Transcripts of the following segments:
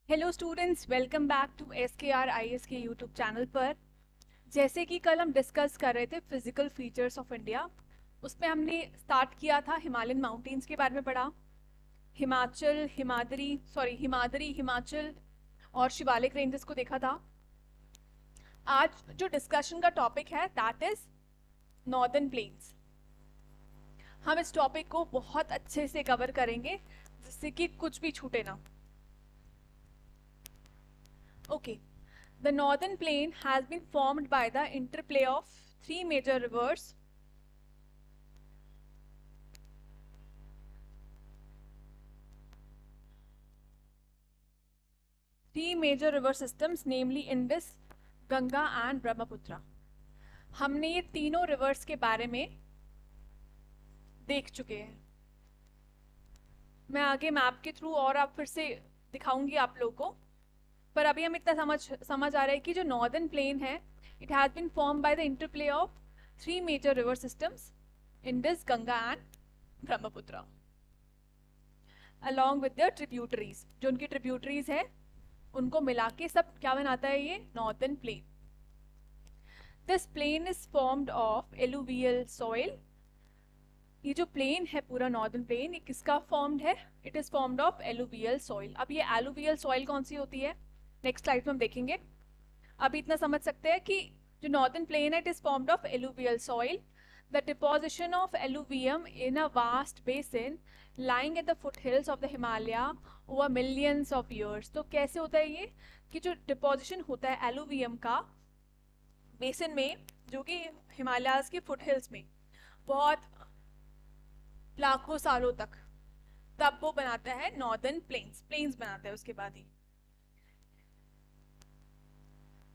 Hello students, welcome back to SKR IS के YouTube channel पर। जैसे कि कल हम डिस्कस कर रहे थे फिजिकल फीचर्स ऑफ इंडिया, उसमें हमने स्टार्ट किया था हिमालयन माउंटेन्स के बारे में पढ़ा। हिमाद्री, हिमाचल और शिवालिक रेंजेस को देखा था। आज जो डिस्कशन का टॉपिक है दैट इज नॉर्दर्न प्लेन्स। हम इस टॉपिक को बहुत अच्छे से कवर करेंगे जिससे कि कुछ भी छूटे ना। Okay, the northern plain has been formed by the interplay of three major rivers. Three major river systems, namely Indus, Ganga and Brahmaputra. हमने ये तीनों रिवर्स के बारे में देख चुके हैं। मैं आगे मैप के थ्रू और आप फिर से दिखाऊंगी आप लोगों को, पर अभी हम इतना समझ आ रहा है कि जो नॉर्दर्न प्लेन है it has been form by the interplay of three major river systems, Indus, Ganga and Brahmaputra, along with the tributaries. जो उनकी ट्रिब्यूटरीज है उनको मिला के सब क्या बनाता है ये northern plain. This plain is formed of alluvial soil. ये जो प्लेन है पूरा नॉर्दर्न प्लेन, ये किसका फॉर्म्ड है? It is formed of alluvial soil. अब ये एलुवियल सॉइल कौन सी होती है नेक्स्ट स्लाइड में हम देखेंगे। अभी इतना समझ सकते हैं कि जो नॉर्दर्न प्लेन है it is formed of alluvial soil. The deposition of alluvium in a vast basin lying at the foothills of the Himalaya over millions of years। तो कैसे होता है ये कि जो डिपोजिशन होता है एलुवियम का बेसिन में, जो कि हिमालयाज के फुटहिल्स में बहुत लाखों सालों तक, तब वो बनाता है नॉर्दर्न प्लेन्स बनाता है उसके बाद ही।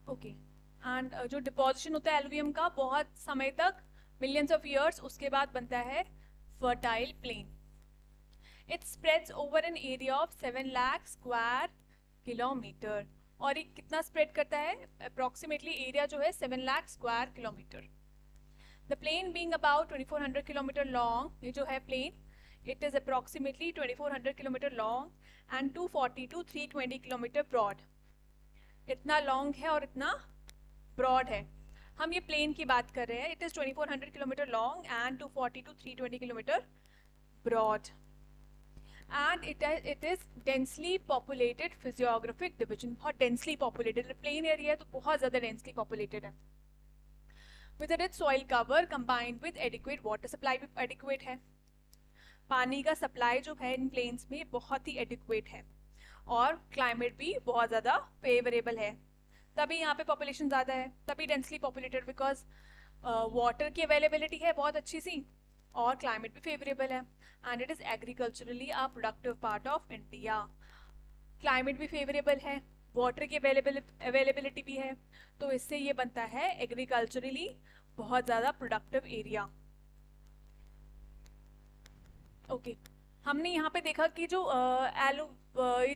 ओके, एंड जो डिपोजिशन होता है एलुवियम का बहुत समय तक, मिलियंस ऑफ ईयर्स, उसके बाद बनता है fertile plain. It spreads over an area of 7 lakh square kilometre. और ये कितना स्प्रेड करता है? अप्रोक्सीमेटली एरिया जो है 7 lakh square kilometre. The plain being about 2400 kilometre long, ये जो है plain it is approximately 2400 kilometre long and 240 to 320 kilometre broad. इतना लॉन्ग है और इतना ब्रॉड है। हम ये प्लेन की बात कर रहे हैं। It is 2400 kilometre long and 240 to 320 kilometre broad and it is densely populated physiographic division. बहुत डेंसली पॉपुलेटेड प्लेन एरिया है, तो बहुत ज्यादा डेंसली पॉपुलेटेड है। With it soil cover combined with adequate water supply, भी एडिक्वेट है। पानी का सप्लाई जो है इन प्लेन्स में बहुत ही एडिक्वेट है और क्लाइमेट भी बहुत ज़्यादा फेवरेबल है। तभी यहाँ पे पॉपुलेशन ज़्यादा है, तभी डेंसली पॉपुलेटेड, बिकॉज वाटर की अवेलेबिलिटी है बहुत अच्छी सी और क्लाइमेट भी फेवरेबल है। And it is agriculturally a productive part of India. Climate भी फेवरेबल है, वाटर की अवेलेबिलिटी भी है, तो इससे ये बनता है एग्रीकल्चरली बहुत ज़्यादा प्रोडक्टिव एरिया। ओके, हमने यहाँ पे देखा कि जो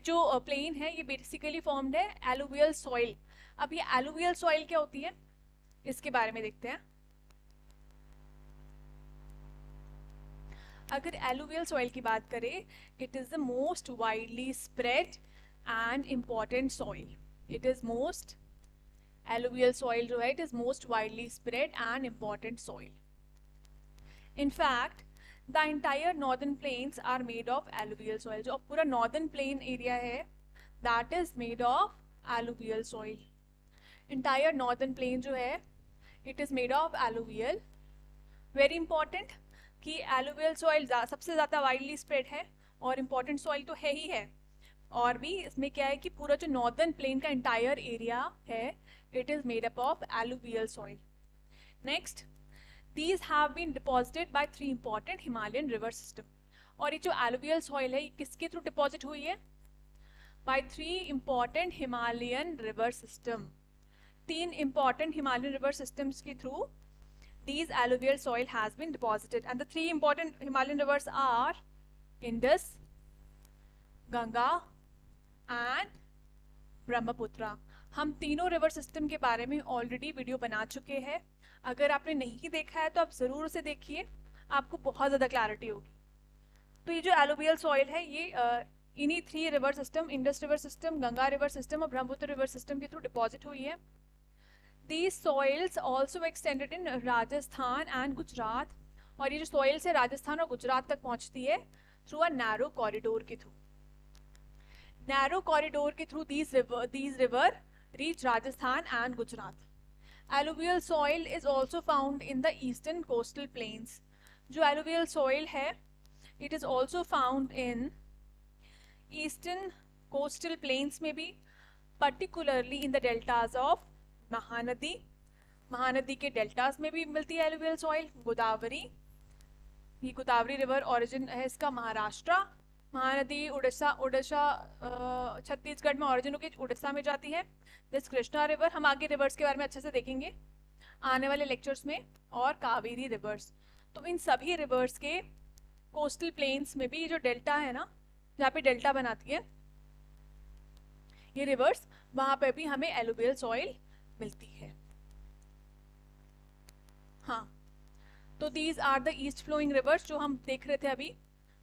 जो प्लेन है ये बेसिकली फॉर्म्ड है एलुवियल सॉइल। अब ये एलुवियल सॉइल क्या होती है इसके बारे में देखते हैं। अगर एलुवियल सॉइल की बात करें, it is the most widely spread and important soil. It is most alluvial soil जो है it is most widely spread and important soil. In fact the entire northern plains are made of alluvial soil. जो पूरा northern plain area है that is made of alluvial soil. Entire northern plain जो है it is made of alluvial. Very important कि alluvial soil सबसे ज़्यादा widely spread है और इम्पॉर्टेंट सॉइल तो है ही है। और भी इसमें क्या है कि पूरा जो नॉर्दर्न प्लेन का इंटायर एरिया है it is made up of alluvial soil. Next, these have been deposited by three important Himalayan river system। और ये जो alluvial soil है ये किसके थ्रू डिपॉजिट हुई है? by three important Himalayan river system। तीन important Himalayan river systems के through these alluvial soil has been deposited and the three important Himalayan rivers are Indus, Ganga and Brahmaputra। हम तीनों river system के बारे में already video बना चुके हैं। अगर आपने नहीं देखा है तो आप ज़रूर उसे देखिए, आपको बहुत ज़्यादा क्लैरिटी होगी। तो ये जो एलुवियल सॉइल है ये इन्हीं 3 river system, Indus river system, Ganga river system और ब्रह्मपुत्र रिवर सिस्टम के थ्रू डिपॉजिट हुई है. These soils also extended in Rajasthan and Gujarat. और ये जो सॉइल्स है राजस्थान और गुजरात तक पहुंचती है थ्रू अ नैरो कॉरिडोर के थ्रू. नैरो कॉरिडोर के through these river reach Rajasthan and Gujarat. Alluvial soil is also found in the eastern coastal plains. जो alluvial soil है it is also found in eastern coastal plains में भी, particularly in the deltas of Mahanadi. Mahanadi के deltas में भी मिलती है alluvial soil. Godavari, ये गोदावरी रिवर ओरिजिन है इसका महाराष्ट्र. महानदी उड़ीसा छत्तीसगढ़ में ओरिजिन होकर उड़ीसा में जाती है. दिस कृष्णा रिवर, हम आगे रिवर्स के बारे में अच्छे से देखेंगे आने वाले लेक्चर्स में. और कावेरी रिवर्स. तो इन सभी रिवर्स के कोस्टल प्लेन्स में भी जो डेल्टा है ना, जहाँ पे डेल्टा बनाती है ये रिवर्स, वहाँ पे भी हमें एलुवियल सॉइल मिलती है. हाँ, तो these are the east flowing rivers जो हम देख रहे थे अभी,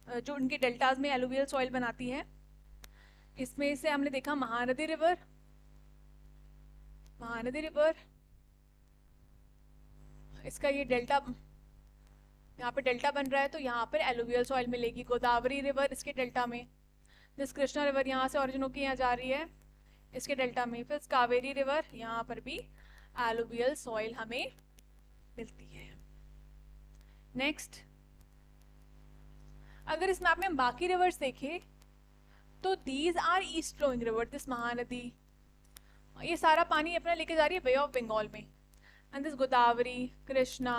जो उनके डेल्टाज में एलुवियल सॉइल बनाती है. इसमें से हमने देखा महानदी रिवर. महानदी रिवर इसका ये डेल्टा, यहाँ पे डेल्टा बन रहा है तो यहाँ पर एलुवियल सॉइल मिलेगी. गोदावरी रिवर इसके डेल्टा में. दिस कृष्णा रिवर यहाँ से ओरिजिन होकर यहाँ जा रही है इसके डेल्टा में. फिर कावेरी रिवर, यहाँ पर भी एलुवियल सॉइल हमें मिलती है. नेक्स्ट, अगर इस मैप में हम बाकी रिवर्स देखें तो these are east flowing river. This Mahanadi, ये सारा पानी अपना लेके जा रही है बे ऑफ बंगाल में. And this Godavari, Krishna,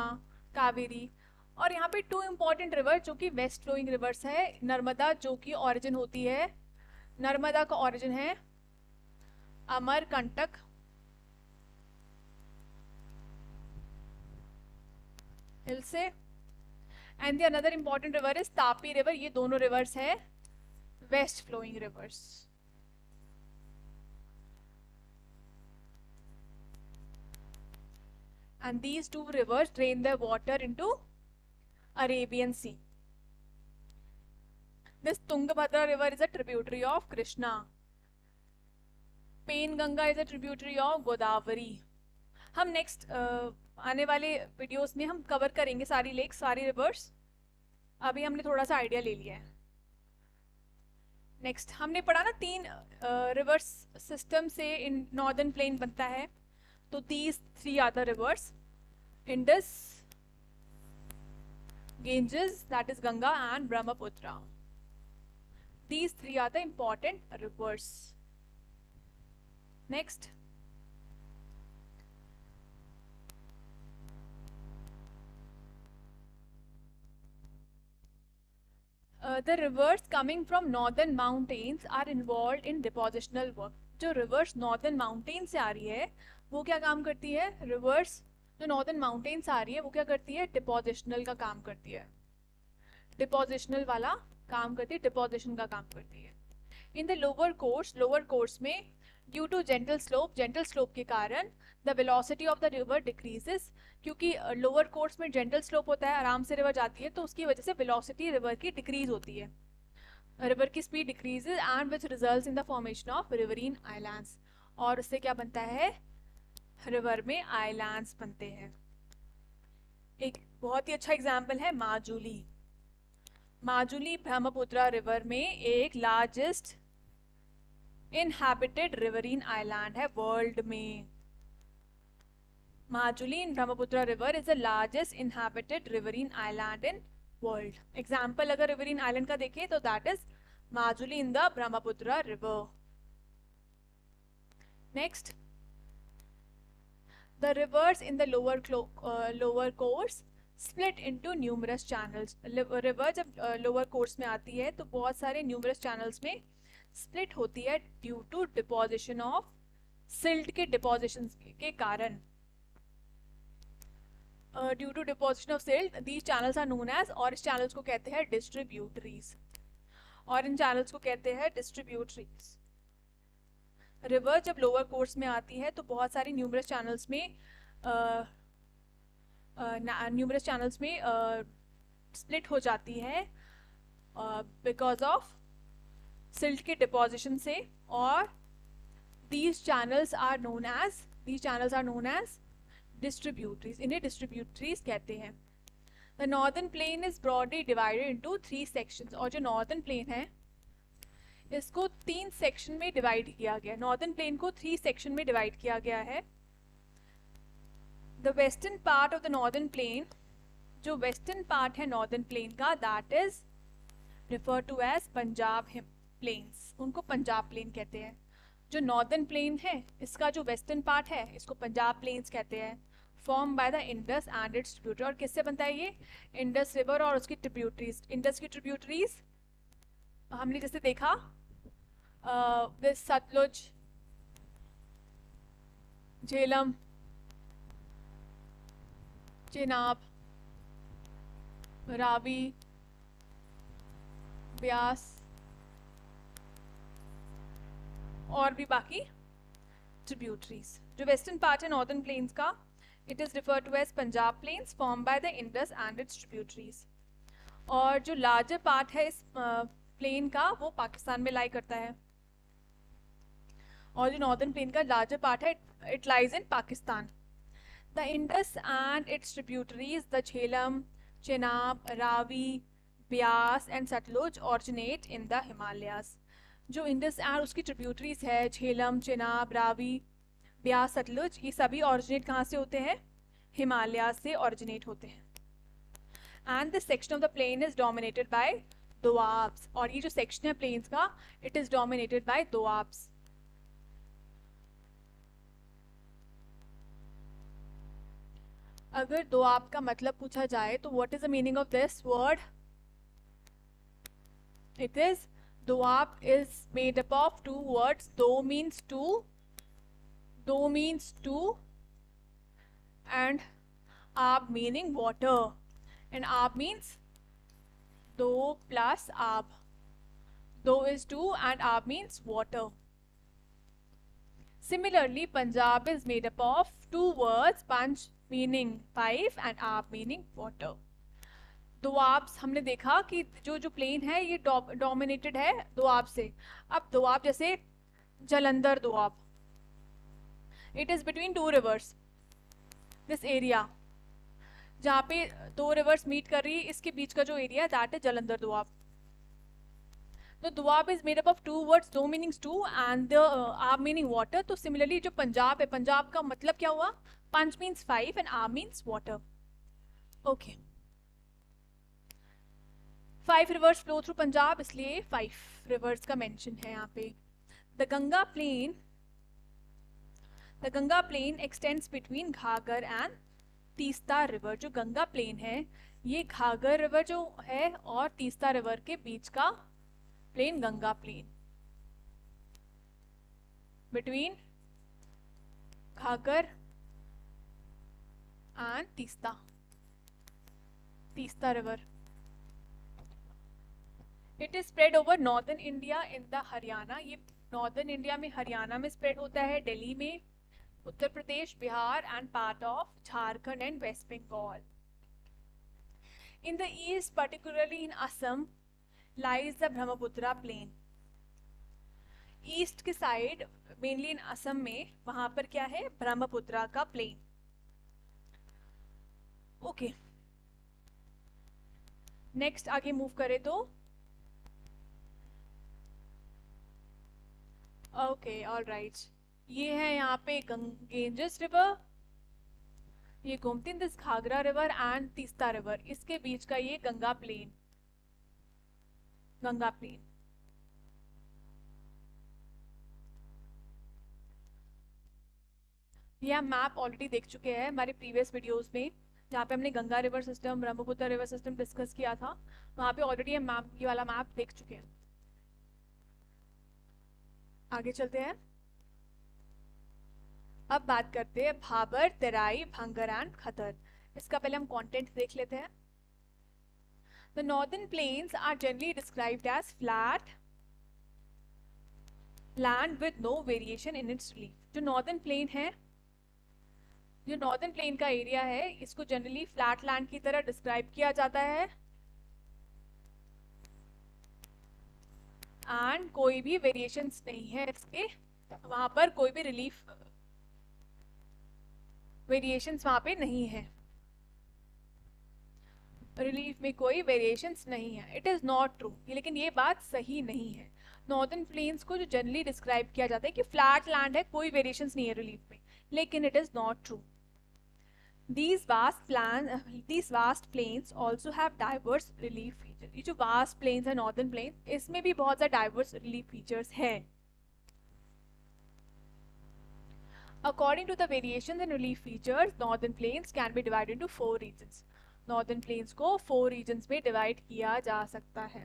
Kaveri. और यहाँ पे 2 इंपॉर्टेंट रिवर जो कि वेस्ट फ्लोइंग रिवर्स है. नर्मदा जो कि ओरिजिन होती है, नर्मदा का ओरिजिन है अमरकंटक हिल से. And the another important river is Tapi river. ये दोनों रिवर्स है west flowing rivers. And these 2 rivers drain the water into Arabian sea. This Tungabhadra river is a tributary of Krishna. Penganga is a tributary of Godavari. हम next आने वाले videos में हम cover करेंगे सारी लेक्स, सारी रिवर्स. अभी हमने थोड़ा सा आइडिया ले लिया है. नेक्स्ट हमने पढ़ा ना 3 रिवर्स सिस्टम से इन नॉर्दर्न प्लेन बनता है. तो these 3 are the rivers, Indus, Ganges, that is Ganga, and Brahmaputra. These 3 are the important rivers. Next, the rivers coming from northern mountains are involved in depositional work. जो rivers northern mountains से आ रही है वो क्या काम करती है? rivers जो नॉर्दर्न माउंटेन्स आ रही है वो क्या करती है? डिपोजिशनल का काम करती है. डिपोजिशनल वाला काम करती है, डिपोजिशन का काम करती है. इन द लोअर कोर्स में ड्यू टू जेंटल स्लोप के कारण the velocity of the river decreases. क्योंकि लोअर कोर्स में जेंटल स्लोप होता है, आराम से रिवर जाती है, तो उसकी वजह से वेलोसिटी रिवर की डिक्रीज होती है. रिवर की speed decreases and which results in the formation of riverine islands. और उससे क्या बनता है? रिवर में आइलैंड्स बनते हैं. एक बहुत ही अच्छा एग्जाम्पल है माजुली. माजुली ब्रह्मपुत्र रिवर में एक लार्जेस्ट इनहैबिटेड रिवरीन आइलैंड है वर्ल्ड में. Majuli in Brahmaputra river is the largest inhabited riverine island in world. Example अगर रिवरीन आइलैंड का देखें तो that is Majuli in the Brahmaputra river. Next, the rivers in the lower course split into numerous channels. river जब lower course में आती है तो बहुत सारे numerous channels में split होती है due to deposition of silt के deposition के कारण. due to deposition of silt these channels are known as, और इस channels को कहते हैं distributaries, और इन channels को कहते हैं distributaries. रिवर जब लोअर कोर्स में आती है तो बहुत सारी न्यूमरस चैनल्स में स्प्लिट हो जाती है बिकॉज ऑफ सिल्ट के डिपोजिशन से, और these channels are known as distributaries. इन्हें distributaries कहते हैं. The northern plain is broadly divided into 3 sections. और जो northern plain है इसको 3 सेक्शन में डिवाइड किया गया. नॉर्दर्न प्लेन को 3 सेक्शन में डिवाइड किया गया है. The western part of the northern plain, जो वेस्टर्न पार्ट है नॉर्दर्न प्लेन का, that is refer to as Punjab plains. उनको पंजाब प्लेन कहते हैं. जो नॉर्दर्न प्लेन है इसका जो वेस्टर्न पार्ट है इसको पंजाब प्लेन्स कहते हैं. Form by the Indus and it's tributary. और किससे बनता है ये? इंडस रिवर और उसकी ट्रिब्यूटरीज. इंडस की ट्रिब्यूटरीज हमने जैसे देखा, दिस सतलुज, झेलम, चेनाब, रावी, ब्यास और भी बाकी ट्रिब्यूटरीज. जो वेस्टर्न पार्ट है नॉर्दर्न प्लेन्स का, it is refer to as Punjab plains form by the Indus and its tributaries. और जो लार्जर पार्ट है इस प्लेन का वो पाकिस्तान में लाई करता है. और जो नॉर्दर्न प्लेन का लार्जर पार्ट है it lies in Pakistan. The Indus and its tributaries, the Jhelum, Chenab, Ravi, Beas and Sutlej originate in the Himalayas. जो इंडस एंड उसकी ट्रिब्यूटरीज है, झेलम, चेनाब, रावी, ब्यास, सतलुज, ये सभी ऑरिजिनेट कहाँ से होते हैं? हिमालय से ऑरिजिनेट होते हैं. And this section of the plain is dominated by doabs. और ये जो सेक्शन है प्लेन्स का, it is dominated by doabs. अगर दोआब का मतलब पूछा जाए तो what is the meaning of this word? It is, doab is made up of 2 words. दो means two and aab meaning water, and aab means do plus aab. Do is 2 and aab means water. Similarly, Punjab is made up of 2 words, panch meaning 5 and aab meaning water. Doab हमने देखा कि जो plane है ये dominated है दोआब से. अब दोआब जैसे Jalandhar Doab, it is between 2 rivers. This area जहाँ पे 2 rivers मीट कर रही है, इसके बीच का जो area that is Jalandhar doab. तो doab is made up of 2 words, दो meanings 2 and the ab meaning water. तो सिमिलरली जो पंजाब है, पंजाब का मतलब क्या हुआ? Panch means 5 and ab means water. Okay, 5 rivers flow through Punjab, इसलिए 5 rivers का मेंशन है यहाँ पे. The Ganga plain extends between Ghaghar and Teesta river. जो गंगा प्लेन है ये घाघर रिवर जो है और तीस्ता रिवर के बीच का plain Ganga plain. Between Ghaghar and Teesta river. It is spread over northern India in the Haryana. ये नॉर्दर्न इंडिया में हरियाणा में स्प्रेड होता है, दिल्ली में, Uttar Pradesh, Bihar and part of Jharkhand and West Bengal. In the east, particularly in Assam, lies the Brahmaputra plain. East के side mainly in Assam में, वहां पर क्या है? ब्रह्मपुत्रा का प्लेन. ओके, नेक्स्ट आगे मूव करें तो ओके, ऑल राइट, ये है यहाँ पे गेंजेस रिवर, ये घूमती in this Ghaghara river and Teesta river, इसके बीच का ये गंगा प्लेन. ये हम मैप ऑलरेडी देख चुके हैं हमारे प्रीवियस वीडियोस में, जहाँ पे हमने Ganga river system, Brahmaputra river system discuss किया था. वहाँ पे ऑलरेडी हम ये वाला मैप देख चुके हैं. आगे चलते हैं. अब बात करते हैं भाबर, तराई, भंगर एंड खतर. इसका पहले हम कंटेंट देख लेते हैं. The northern plains are generally described as flat land with no variation in its relief. जो नॉर्दर्न प्लेन है, जो नॉर्दर्न प्लेन का एरिया है, इसको जनरली फ्लैट लैंड की तरह डिस्क्राइब किया जाता है एंड कोई भी वेरिएशंस नहीं है इसके, वहां पर कोई भी रिलीफ वेरिएशंस वहां पे नहीं है, रिलीफ में कोई वेरिएशंस नहीं है। इट इज़ नॉट ट्रू, लेकिन ये बात सही नहीं है। नॉर्दर्न प्लेन्स को जो जनरली डिस्क्राइब किया जाता है कि फ्लैट लैंड है, कोई वेरिएशंस नहीं है रिलीफ में, लेकिन it is not true. These vast plains also have diverse relief features. ये जो vast plains है northern plains, इसमें भी बहुत सा diverse relief features है। According to the variations in relief features, northern plains can be divided into 4 regions. Northern plains को 4 regions में divide किया जा सकता है।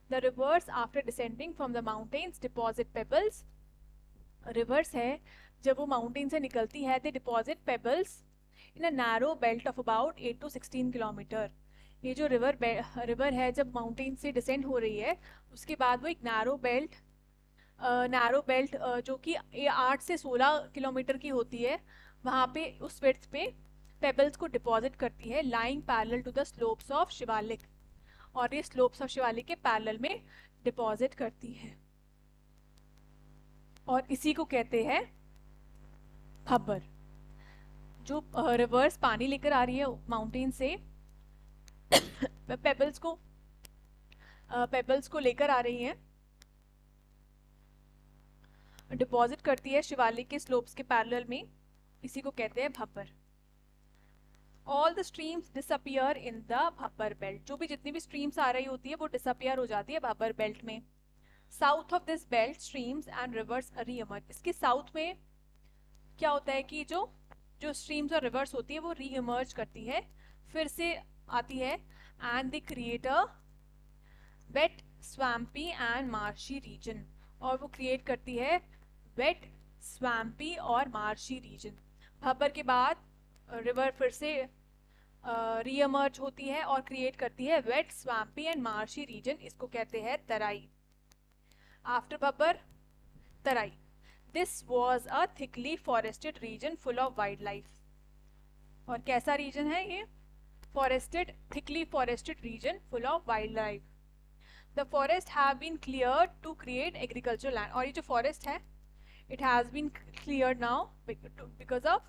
The rivers after descending from the mountains deposit pebbles. Rivers है जब वो mountain से निकलती है, they deposit pebbles in a narrow belt of about 8 to 16 kilometre. ये जो रिवर है जब माउंटेन से डिसेंड हो रही है, उसके बाद वो एक नैरो बेल्ट जो कि 8 से 16 किलोमीटर की होती है, वहाँ पे उस विड्थ पे पेबल्स को डिपॉजिट करती है, lying parallel to the slopes of Shivalik, और ये स्लोप्स ऑफ शिवालिक के पैरेलल में डिपॉजिट करती है, और इसी को कहते हैं भब्बर। जो रिवर्स पानी लेकर आ रही है माउंटेन से, पेबल्स को लेकर आ रही है, डिपॉजिट करती है शिवालिक के स्लोप्स के पैरेलल में, इसी को कहते हैं Bhabar. All the streams disappear in the Bhabar belt. जो भी जितनी भी स्ट्रीम्स आ रही होती है वो डिसअपियर हो जाती है भब्बर बेल्ट में। South of this belt streams and rivers reemerge. इसके साउथ में क्या होता है कि जो स्ट्रीम्स और रिवर्स होती है वो रीइमर्ज करती है, फिर से आती है, and they create a wet swampy and marshy region, और वो क्रिएट करती है वेट स्वैम्पी और मार्शी रीजन। भब्बर के बाद रिवर फिर से रीइमर्ज होती है और क्रिएट करती है wet swampy and marshy region, इसको कहते हैं Terai. After Bhabar Terai. This was a thickly forested region full of wildlife. और कैसा रीजन है ये? thickly forested region full of wildlife. The forest have been cleared to create agricultural land. और ये जो forest है, it has been cleared now because of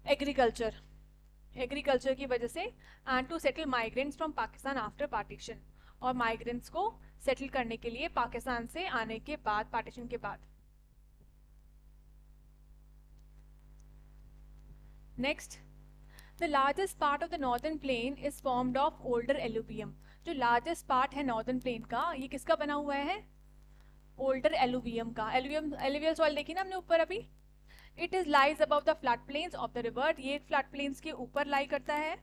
agriculture की वजह से, and to settle migrants from Pakistan after partition. और migrants को settle करने के लिए पाकिस्तान से आने के बाद, partition के बाद। Next, the largest part of the northern plain is formed of older alluvium. जो largest part है northern plain का, ये किसका बना हुआ है? Older alluvium का। alluvial soil देखी ना हमने ऊपर अभी। It is lies above the flat plains of the river. ये flat plains के ऊपर lie करता है,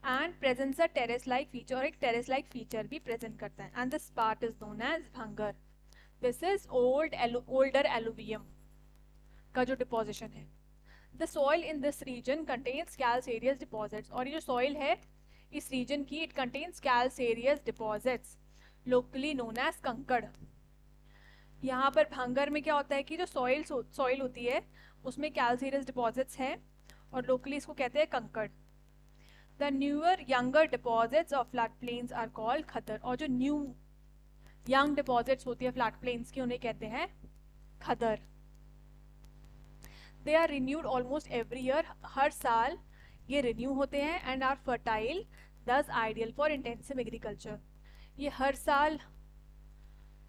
and presents a terrace-like feature, और एक terrace-like feature भी present करता है, and this part is known as bhangar. This is older alluvium का जो deposition है। The soil in this region contains calcareous deposits, और ये जो soil है इस region की, it contains calcareous deposits locally known as कंकड़। यहाँ पर भांगर में क्या होता है कि जो soil होती है उसमें calcareous deposits हैं, और locally इसको कहते हैं कंकड़। The newer younger deposits of flat plains are called खदर, और जो new young deposits होती है flat plains की उन्हें कहते हैं खदर। They are renewed almost every year. हर साल ये renew होते हैं, and are fertile, thus ideal for intensive agriculture. ये हर साल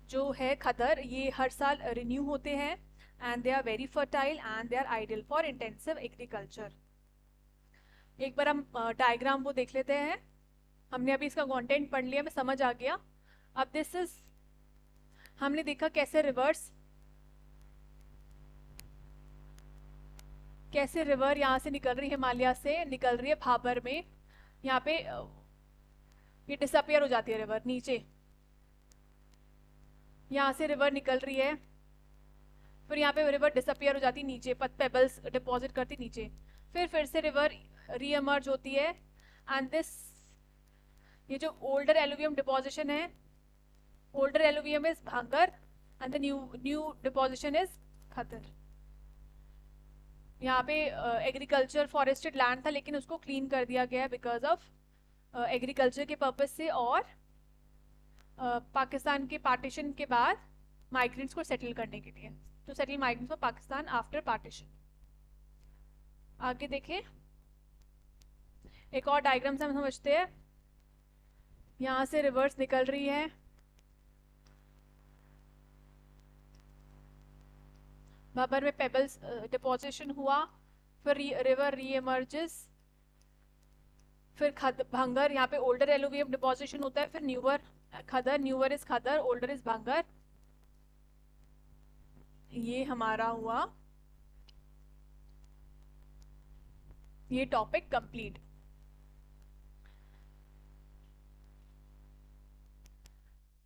जो है खदर, ये हर साल renew होते हैं, and they are very fertile and they are ideal for intensive agriculture. एक बार हम डायग्राम वो देख लेते हैं। हमने अभी इसका कंटेंट पढ़ लिया, हमें समझ आ गया। अब दिस इज, हमने देखा कैसे रिवर यहाँ से निकल रही है, हिमालय से निकल रही है भाबर में, यहाँ पे ये डिसअपियर हो जाती है रिवर नीचे, यहाँ से रिवर निकल रही है, फिर यहाँ पे रिवर डिसअपियर हो जाती है नीचे, पेबल्स डिपॉजिट करती नीचे, फिर से रिवर रीएमर्ज होती है, एंड दिस, ये जो ओल्डर एलुवियम डिपोजिशन है, ओल्डर एलुवियम इज भांगर and the new deposition is खतर। यहाँ पे एग्रीकल्चर फॉरेस्टेड लैंड था, लेकिन उसको क्लीन कर दिया गया बिकॉज ऑफ एग्रीकल्चर के पर्पज से, और पाकिस्तान के पार्टीशन के बाद माइग्रेंट्स को सेटल करने के लिए, to settle migrants of Pakistan after partition. आगे देखें, एक और डायग्राम से हम समझते हैं। यहाँ से रिवर्स निकल रही है, बाबर में पेबल्स डिपोजिशन हुआ, फिर रिवर री एमर्जेस, फिर भंगर, यहाँ पे ओल्डर एलुवियम डिपोजिशन होता है, फिर newer khaddar, newer is khaddar, older is bhangar. ये हमारा हुआ ये टॉपिक कंप्लीट।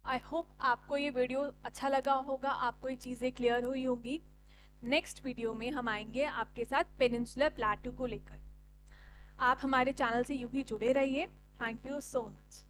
आई होप आपको ये वीडियो अच्छा लगा होगा, आपको ये चीज़ें क्लियर हुई होगी। नेक्स्ट वीडियो में हम आएंगे आपके साथ पेनिनसुलर प्लेटू को लेकर। आप हमारे चैनल से यूं ही जुड़े रहिए। Thank you so much.